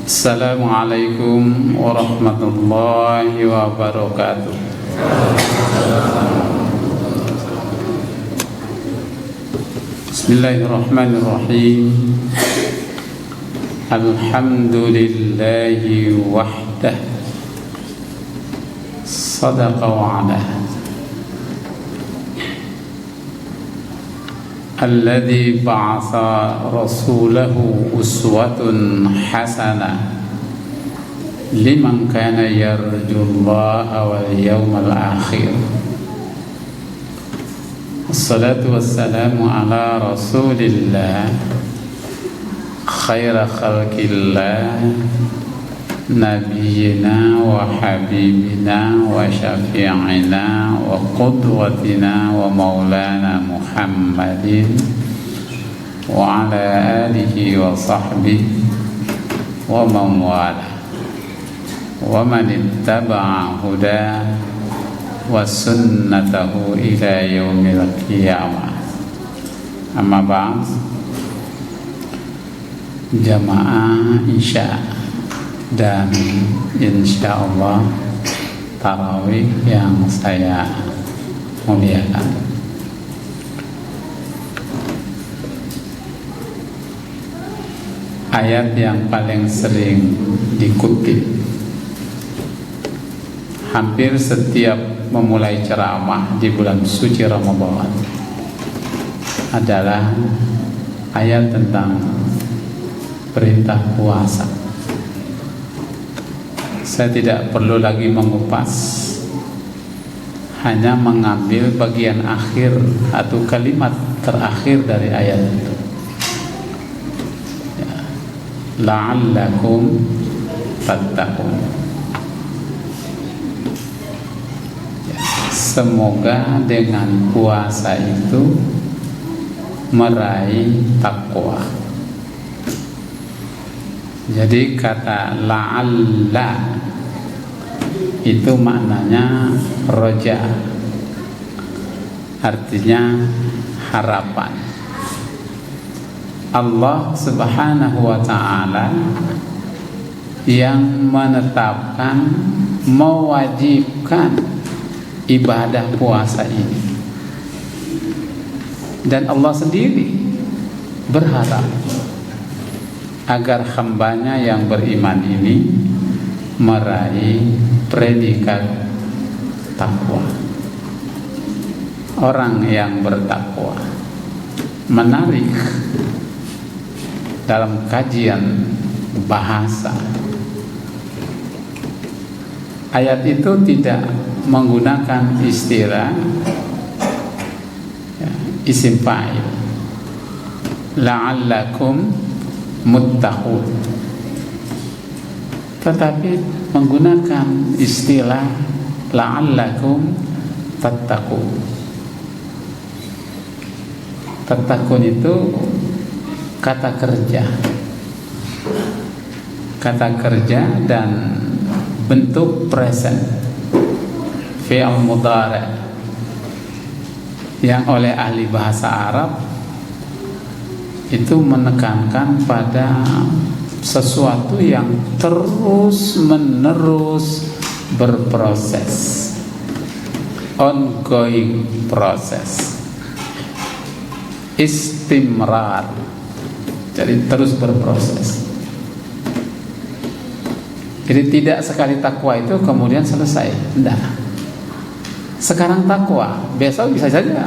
Assalamualaikum warahmatullahi wabarakatuh. Bismillahirrahmanirrahim. Alhamdulillahi wahdah. Sadaqa wa'adah. Alladzi ba'atha rasulahu uswatun hasanah liman kana yarjullaha wal yawmal akhir. Assalatu wassalamu ala rasulillah khaira khalqillah nabiyyina wa habibina wa syafi'ina wa qudwatina wa maulana Muhammadin wa ala alihi wa sahbihi wa man wala wa man ittaba'a huda wa sunnatahu ila yaumil qiyamah. Amma ba'd. Jamaah Isya dan insyaallah tarawih yang saya muliakan, ayat yang paling sering dikutip hampir setiap memulai ceramah di bulan suci Ramadan adalah ayat tentang perintah puasa. Saya tidak perlu lagi mengupas, hanya mengambil bagian akhir atau kalimat terakhir dari ayat itu. Ya. La'allakum tattaqun. Ya. Semoga dengan puasa itu meraih takwa. Jadi kata la'alla itu maknanya roja, artinya harapan. Allah subhanahu wa ta'ala yang menetapkan, mewajibkan ibadah puasa ini, dan Allah sendiri berharap agar hambanya yang beriman ini meraih predikat takwa. Orang yang bertakwa. Menarik dalam kajian bahasa, ayat itu tidak menggunakan istilah isim fa'il la'allakum muttaqun, tetapi menggunakan istilah la'allakum tattaqun. Tattaqun itu kata kerja dan bentuk present fi'il mudhari' yang oleh ahli bahasa Arab itu menekankan pada sesuatu yang terus menerus berproses, ongoing proses, istimrar, jadi terus berproses. Jadi tidak sekali takwa itu kemudian selesai, tidak. Sekarang takwa, besok bisa saja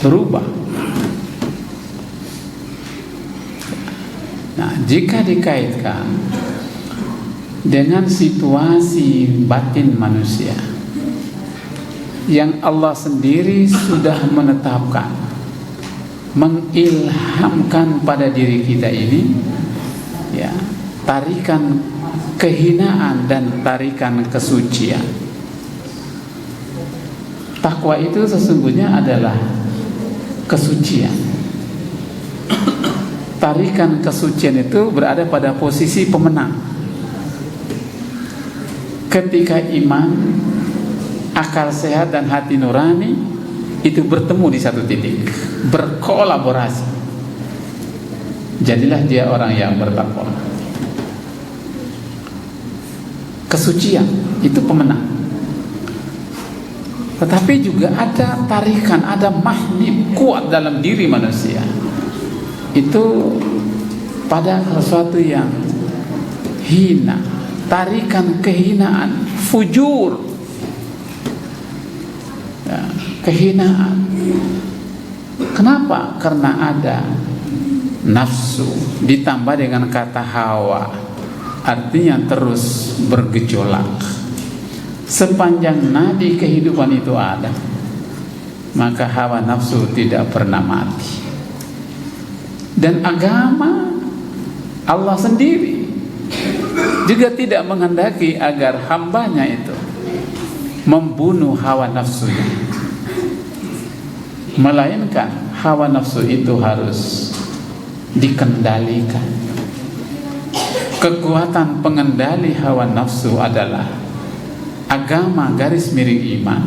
berubah. Nah, jika dikaitkan dengan situasi batin manusia yang Allah sendiri sudah menetapkan, mengilhamkan pada diri kita ini, ya, tarikan kehinaan dan tarikan kesucian. Takwa itu sesungguhnya adalah kesucian. Tarikan kesucian itu berada pada posisi pemenang. Ketika iman, akal sehat dan hati nurani itu bertemu di satu titik, berkolaborasi, jadilah dia orang yang bertakwa. kesucian, itu pemenang. Tetapi juga ada tarikan, ada magnet kuat dalam diri manusia. Itu pada sesuatu yang hina, tarikan kehinaan, fujur, ya, kehinaan. Kenapa? Karena ada nafsu ditambah dengan kata hawa, artinya terus bergejolak. Sepanjang nadi kehidupan itu ada, maka hawa nafsu tidak pernah mati. Dan agama Allah sendiri juga tidak menghendaki agar hambanya itu membunuh hawa nafsunya, melainkan hawa nafsu itu harus dikendalikan. Kekuatan pengendali hawa nafsu adalah agama garis miring iman,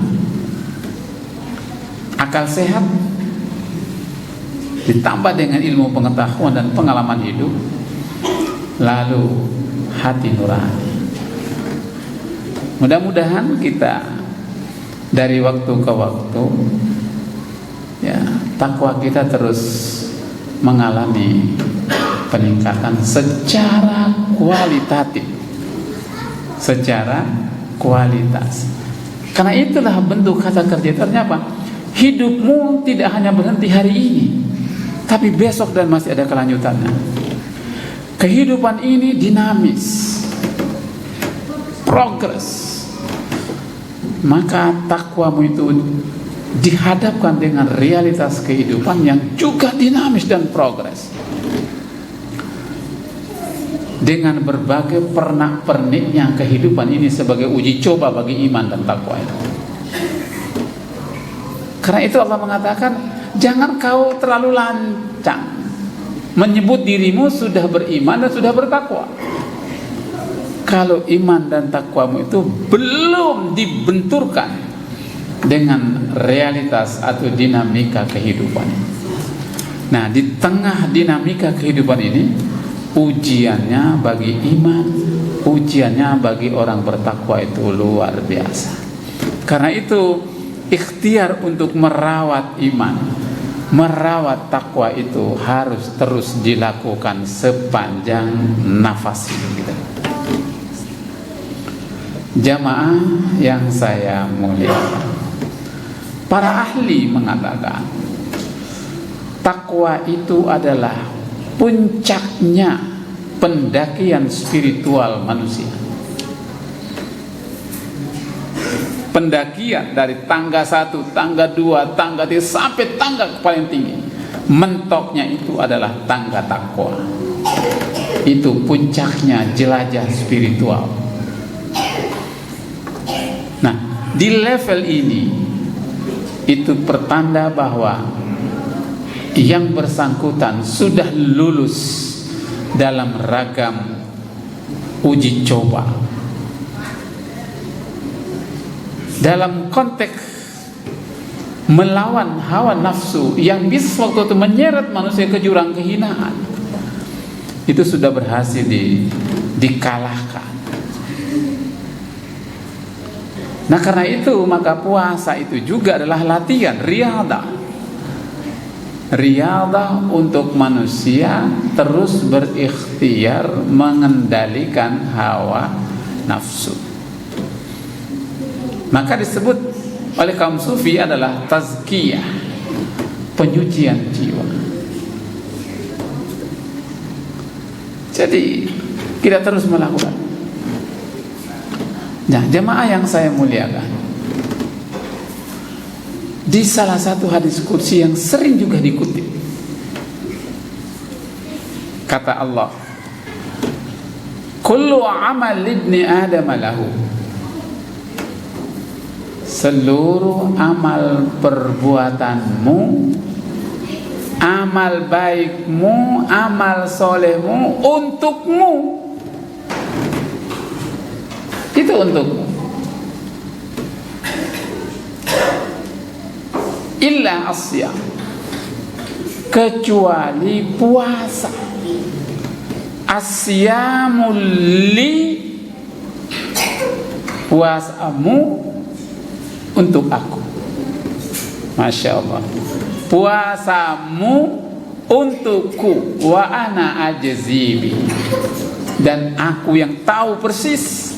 akal sehat ditambah dengan ilmu pengetahuan dan pengalaman hidup, lalu hati nurani. Mudah-mudahan kita dari waktu ke waktu, ya, takwa kita terus mengalami peningkatan secara kualitatif, secara kualitas. Karena itulah bentuk kata kerja itu artinya apa? Hidupmu tidak hanya berhenti hari ini, tapi besok dan masih ada kelanjutannya. Kehidupan ini dinamis, progres. Maka takwamu itu dihadapkan dengan realitas kehidupan yang juga dinamis dan progres, dengan berbagai pernak-perniknya kehidupan ini sebagai uji coba bagi iman dan takwa itu. Karena itu Allah mengatakan, jangan kau terlalu lancang menyebut dirimu sudah beriman dan sudah bertakwa, kalau iman dan takwamu itu belum dibenturkan dengan realitas atau dinamika kehidupan. Nah, di tengah dinamika kehidupan ini, ujiannya bagi iman, ujiannya bagi orang bertakwa itu luar biasa. Karena itu ikhtiar untuk merawat iman, merawat takwa itu harus terus dilakukan sepanjang nafas hidup kita. Jamaah yang saya muliakan, para ahli mengatakan takwa itu adalah puncaknya pendakian spiritual manusia. Pendakian dari tangga 1, tangga 2, tangga 3 sampai tangga paling tinggi, mentoknya itu adalah tangga takwa. Itu puncaknya jelajah spiritual. Nah, di level ini itu pertanda bahwa yang bersangkutan sudah lulus dalam ragam uji coba dalam konteks melawan hawa nafsu yang bisa waktu itu menyeret manusia ke jurang kehinaan. Itu sudah berhasil dikalahkan. Nah, karena itu maka puasa itu juga adalah latihan riyadah untuk manusia terus berikhtiar mengendalikan hawa nafsu. Maka disebut oleh kaum sufi adalah tazkiyah, penyucian jiwa. Jadi kita terus melakukan. Nah, jemaah yang saya muliakan, di salah satu hadis qudsi yang sering juga dikutip, kata Allah, kullu amal ibni adam lahu, seluruh amal perbuatanmu, amal baikmu, amal solehmu untukmu. Itu untukmu. Illa asyam, kecuali puasa. Asyamul li puasamu untuk aku. Masya Allah. Puasamu untukku, wa ana ajzibi, dan aku yang tahu persis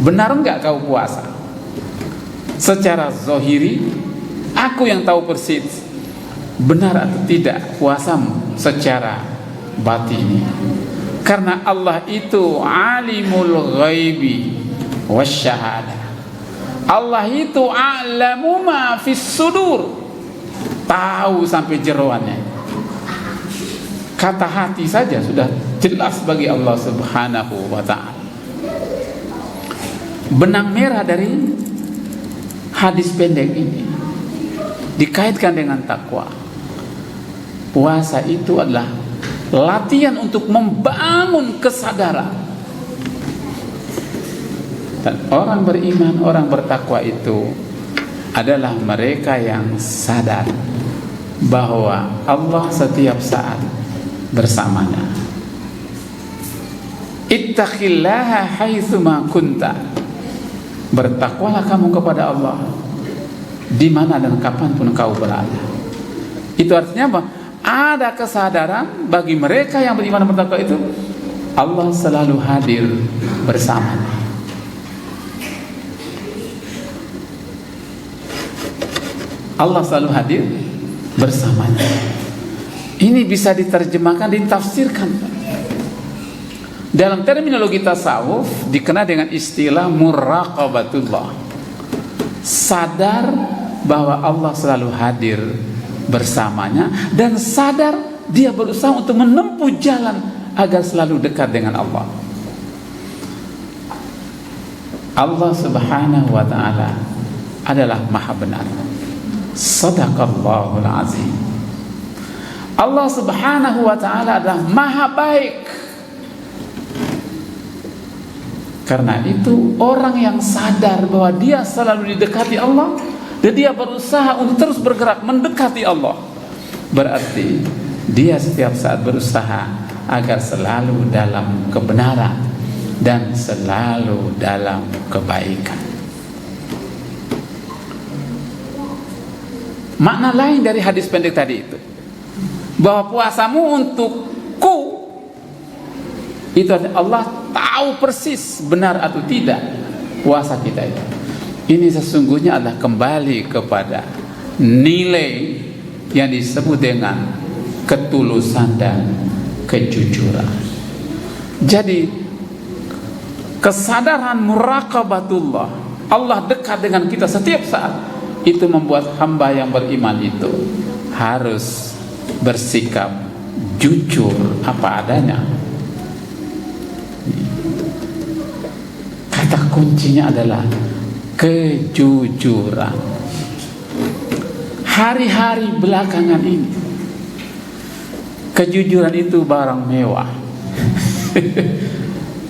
benar enggak kau puasa. Secara zahiri aku yang tahu persis benar atau tidak puasamu secara batini. Karena Allah itu alimul ghaibi wasyahadah. Allah itu a'lamu ma fis sudur, tahu sampai jeroannya. Kata hati saja sudah jelas bagi Allah Subhanahu wa ta'ala. Benang merah dari hadis pendek ini dikaitkan dengan takwa. Puasa itu adalah latihan untuk membangun kesadaran. Dan orang beriman, orang bertakwa itu adalah mereka yang sadar bahwa Allah setiap saat bersamanya. Ittaqillaha haitsuma kunta. Bertakwalah kamu kepada Allah di mana dan kapanpun kau berada. Itu artinya apa? Ada kesadaran bagi mereka yang beriman dan bertakwa itu, Allah selalu hadir bersamanya. Allah selalu hadir bersamanya. Ini bisa diterjemahkan, ditafsirkan. Dalam terminologi tasawuf dikenal dengan istilah muraqabatullah. Sadar bahwa Allah selalu hadir bersamanya dan sadar dia berusaha untuk menempuh jalan agar selalu dekat dengan Allah. Allah Subhanahu wa ta'ala adalah maha benar. Sadaqallahul azim. Allah Subhanahu wa ta'ala adalah maha baik. Karena itu orang yang sadar bahwa dia selalu didekati Allah dan dia berusaha untuk terus bergerak mendekati Allah, berarti dia setiap saat berusaha agar selalu dalam kebenaran dan selalu dalam kebaikan. Makna lain dari hadis pendek tadi itu, bahwa puasamu untukku, itu Allah tahu persis benar atau tidak puasa kita itu. Ini sesungguhnya adalah kembali kepada nilai yang disebut dengan ketulusan dan kejujuran. Jadi kesadaran muraqabatullah, Allah dekat dengan kita setiap saat, itu membuat hamba yang beriman itu harus bersikap jujur apa adanya. Kata kuncinya adalah kejujuran. Hari-hari belakangan ini kejujuran itu barang mewah.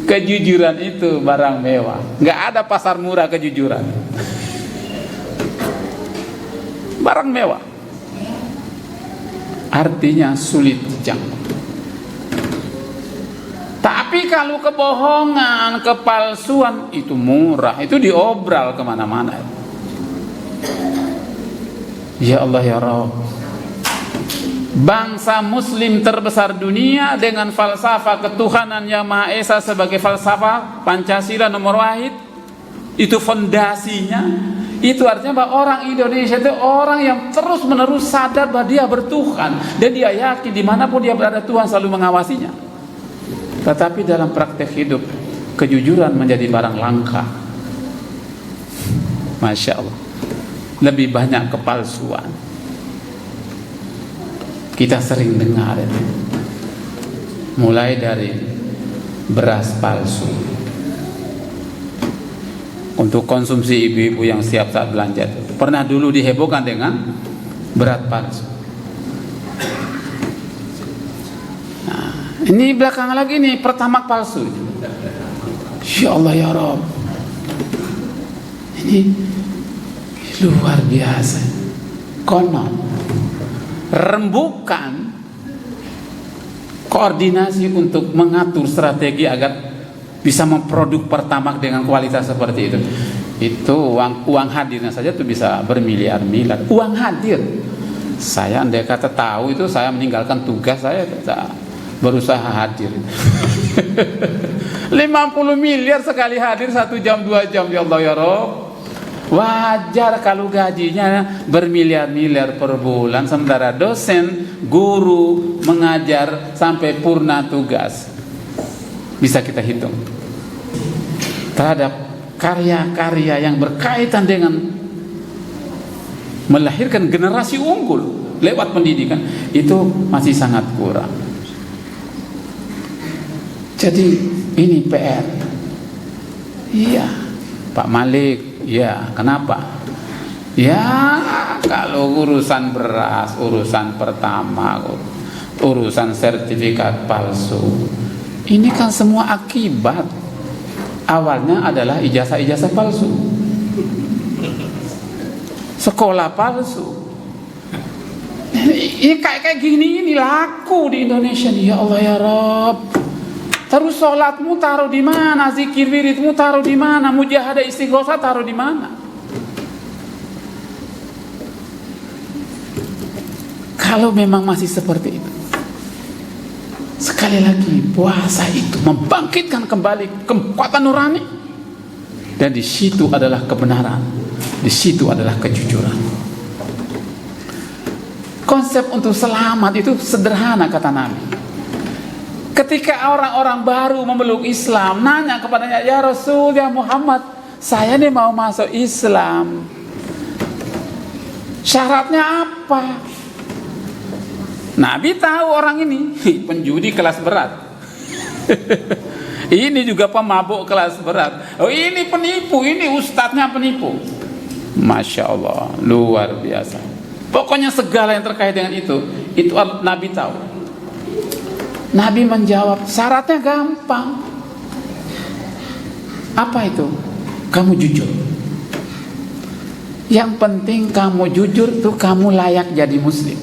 Kejujuran itu barang mewah. Nggak ada pasar murah kejujuran. Barang mewah. Artinya sulit dijangkau. Tapi kalau kebohongan, kepalsuan itu murah, itu diobral kemana-mana. Ya Allah ya Rabb, bangsa muslim terbesar dunia dengan falsafah ketuhanan yang Maha Esa sebagai falsafah Pancasila nomor wahid, itu fondasinya. Itu artinya bahwa orang Indonesia itu orang yang terus menerus sadar bahwa dia bertuhan dan dia yakin dimanapun dia berada Tuhan selalu mengawasinya. Tetapi dalam praktek hidup kejujuran menjadi barang langka. Masya Allah, lebih banyak kepalsuan. Kita sering dengar itu, mulai dari beras palsu untuk konsumsi ibu-ibu yang siap saat belanja. Pernah dulu dihebohkan dengan beras palsu. Ini belakangan lagi nih pertamax palsu. Ya Allah ya Rabb, ini luar biasa. Konon rembukan koordinasi untuk mengatur strategi agar bisa memproduk pertamax dengan kualitas seperti itu uang hadirnya saja tuh bisa bermiliar-miliar. Uang hadir. Saya andai kata tahu itu, saya meninggalkan tugas saya berusaha hadir. 50 miliar sekali hadir 1 jam 2 jam, ya Allah ya Rabb. Wajar kalau gajinya bermiliar-miliar per bulan, sementara dosen, guru mengajar sampai purna tugas. Bisa kita hitung terhadap karya-karya yang berkaitan dengan melahirkan generasi unggul lewat pendidikan, itu masih sangat kurang. Jadi ini PR. Iya, Pak Malik. Ya, kenapa? Ya, kalau urusan beras, urusan pertama, urusan sertifikat palsu, ini kan semua akibat. Awalnya adalah ijazah-ijazah palsu, sekolah palsu. Ini kayak gini ini laku di Indonesia nih, ya Allah ya Rabb. Terus sholatmu taruh di mana? Zikir wiridmu taruh di mana? Mujahadah istighosah taruh di mana? Kalau memang masih seperti itu, sekali lagi puasa itu membangkitkan kembali kekuatan nurani, dan di situ adalah kebenaran, di situ adalah kejujuran. Konsep untuk selamat itu sederhana, kata Nabi. Ketika orang-orang baru memeluk Islam, nanya kepadanya, ya Rasul, ya Muhammad, saya nih mau masuk Islam, syaratnya apa? Nabi tahu orang ini penjudi kelas berat. Ini juga pemabuk kelas berat. Oh, ini penipu, ini ustadznya penipu. Masya Allah, luar biasa. Pokoknya segala yang terkait dengan itu Nabi tahu. Nabi menjawab, syaratnya gampang. Apa itu? Kamu jujur. Yang penting kamu jujur tuh, kamu layak jadi muslim.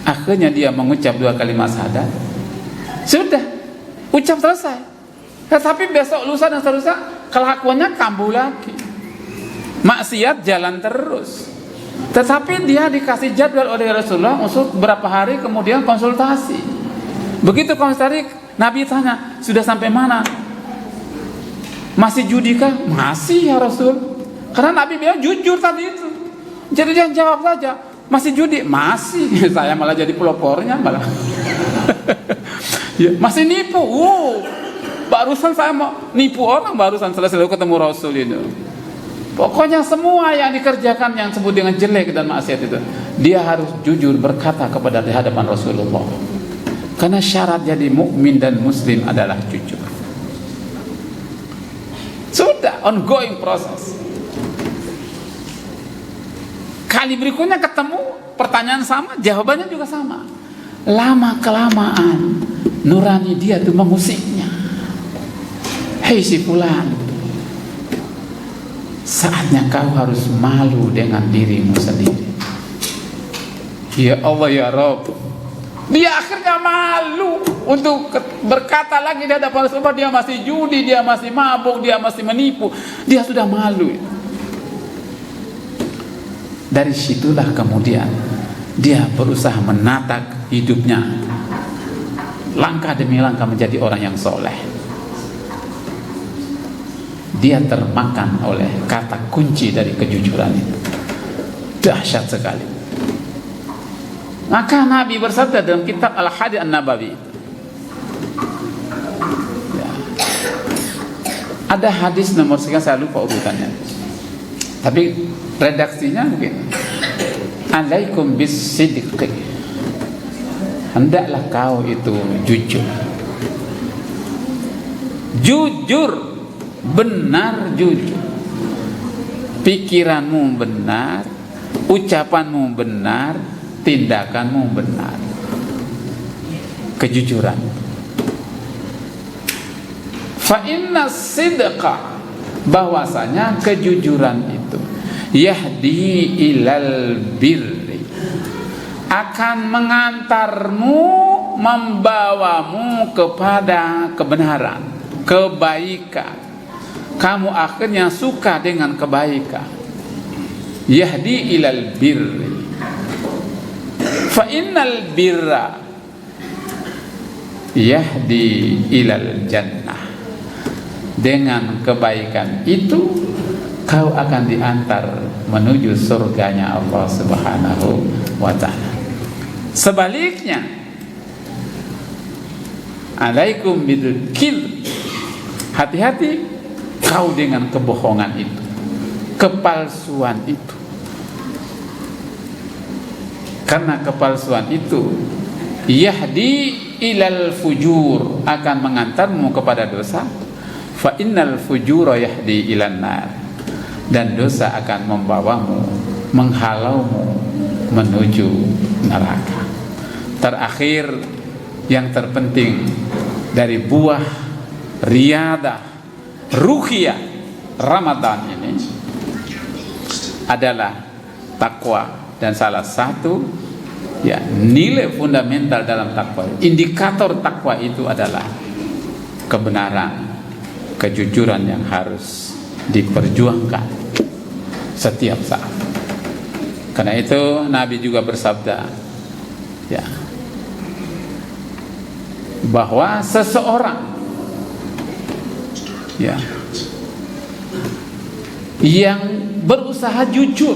Akhirnya dia mengucap 2 kalimat syahadat. Sudah, ucap selesai. Tetapi besok, lusa dan seterusnya kelakuannya kambuh lagi. Maksiat jalan terus. Tetapi dia dikasih jadwal oleh Rasulullah untuk berapa hari kemudian konsultasi. Begitu konsultasi, Nabi tanya, sudah sampai mana? Masih judi kah? Masih ya Rasul. Karena Nabi bilang jujur tadi itu. Jadi dia jawab saja, masih judi? Masih. Saya malah jadi pelopornya malah. Ya, masih nipu? Barusan saya mau nipu orang, barusan selesai ketemu Rasul itu. Pokoknya semua yang dikerjakan yang disebut dengan jelek dan maksiat itu, dia harus jujur berkata kepada di hadapan Rasulullah. Karena syarat jadi mukmin dan muslim adalah jujur. Sudah ongoing proses. Kali berikutnya ketemu pertanyaan sama, jawabannya juga sama. Lama kelamaan nurani dia tuh mengusiknya. Hei si fulan, saatnya kau harus malu dengan dirimu sendiri. Ya Allah ya Rabb. Dia akhirnya malu untuk berkata lagi di hadapan Rasulullah, dia masih judi, dia masih mabuk, dia masih menipu. Dia sudah malu. Dari situlah kemudian dia berusaha menata hidupnya, langkah demi langkah menjadi orang yang soleh. Dia termakan oleh kata kunci dari kejujuran itu. Dahsyat sekali. Maka Nabi bersabda dalam kitab Al-Hadits An-Nabawi, ya, ada hadis nomor sekian, saya lupa urutannya, tapi redaksinya mungkin, alaikum bis-sidqi, hendaklah kau itu jujur. Jujur, benar jujur. Pikiranmu benar, ucapanmu benar, tindakanmu benar. Kejujuran. Fa inna sidqa, bahwasanya kejujuran itu yahdi ilal birri, akan mengantarmu, membawamu kepada kebenaran. kebaikan. Kamu akhirnya suka dengan kebaikan. Yahdi ilal birri. Fa innal birra yahdi ilal jannah. Dengan kebaikan itu kau akan diantar menuju surganya Allah Subhanahu wa ta'ala. Sebaliknya, alaikum bidul, hati-hati kau dengan kebohongan itu, kepalsuan itu. Karena kepalsuan itu yahdi ilal fujur, akan mengantarmu kepada dosa. Fa innal fujura yahdi ilan nar, dan dosa akan membawamu, menghalaumu menuju neraka. Terakhir, yang terpenting dari buah riyadah ruhiyah Ramadan ini adalah takwa. Dan salah satu nilai fundamental dalam takwa, indikator takwa itu adalah kebenaran, kejujuran yang harus diperjuangkan setiap saat. Karena itu Nabi juga bersabda bahwa seseorang yang berusaha jujur,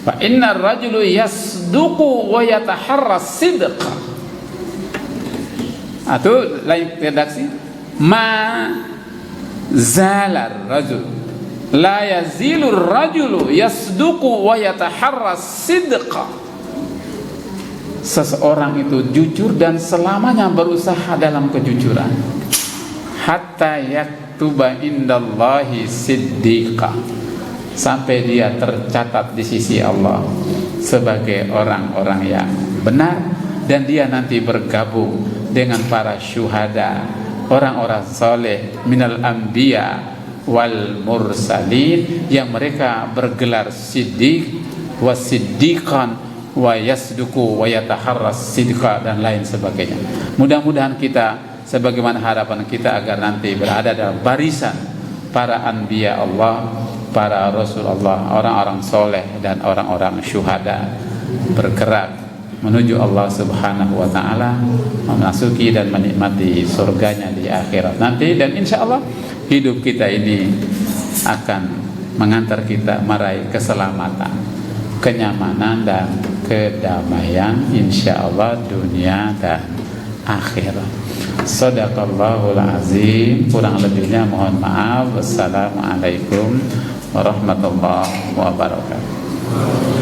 fa innar rajulu yasduqu wa yataharra sidqa, atau lain redaksi, ma zalar rajul la yazilur rajulu yasduqu wa yataharra sidqa. Seseorang itu jujur dan selamanya berusaha dalam kejujuran, hatta yaktuba indallahi siddiqa, sampai dia tercatat di sisi Allah sebagai orang-orang yang benar, dan dia nanti bergabung dengan para syuhada, orang-orang soleh, minal anbiya wal mursalin, yang mereka bergelar siddiq wa siddiqan wa yasduku wa yataharras sidqa, dan lain sebagainya. Mudah-mudahan kita, sebagaimana harapan kita, agar nanti berada dalam barisan para anbiya Allah, para rasul Allah, orang-orang soleh dan orang-orang syuhada, bergerak menuju Allah Subhanahu wa ta'ala, memasuki dan menikmati surganya di akhirat nanti. Dan insya Allah hidup kita ini akan mengantar kita meraih keselamatan, kenyamanan dan kedamaian, insya Allah dunia dan akhirat. Shadaqallahul azim. Kurang lebihnya mohon maaf. Wassalamualaikum warahmatullahi wabarakatuh.